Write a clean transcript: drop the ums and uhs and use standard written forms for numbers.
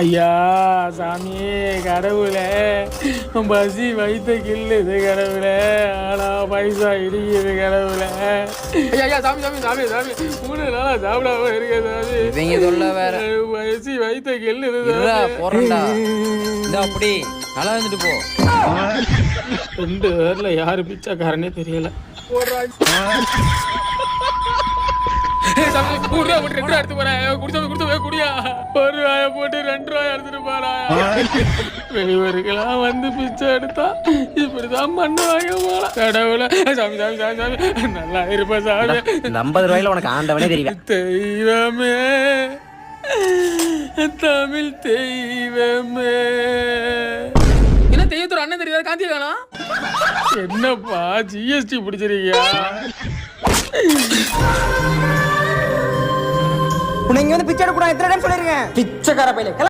ஐயா சாமியே கடவுளே, பசி வயிற்ற கிள்ளுது கடவுளே, ஆனா பைசா இடிக்குது கடவுளே. ஐயா ஐயா சாமி சாமி சாமி சாமி 3 நாளா சாப்பிடாம இருக்க சாமி. இவங்க சொல்ல வேற. பசி வயிற்ற கிள்ளுது போறா அப்படி நல்லா இருந்துட்டு போ. 2 பேர்ல யாரு பிச்சைக்காரனே தெரியல. எடுத்து போறேன் குடியா 1 ரூபாய போட்டு 2 ரூபாய் எடுத்துட்டு போறா. வெளியூருக்கெல்லாம் வந்து பிச்சை எடுத்தா இப்படிதான் பண்ணுவாங்க போல. கடவுள சாமி சாமி சாமி சாமி நல்லா இருப்ப சாமி. 50 ரூபாயில உனக்கு ஆண்டவனே தெரியல. தெய்வமே தமிழ் தெய்வமே. என்ன தெய்வத்தோட அண்ணன் தெரியாத காந்தி காணா? என்னப்பா ஜிஎஸ்டி பிடிச்சிருக்கியா? உன்னை இங்க வந்து பிச்சை எடுக்க கூடாது எத்தனை டைம் சொல்லிருக்கேன். பிச்சைக்கார பையல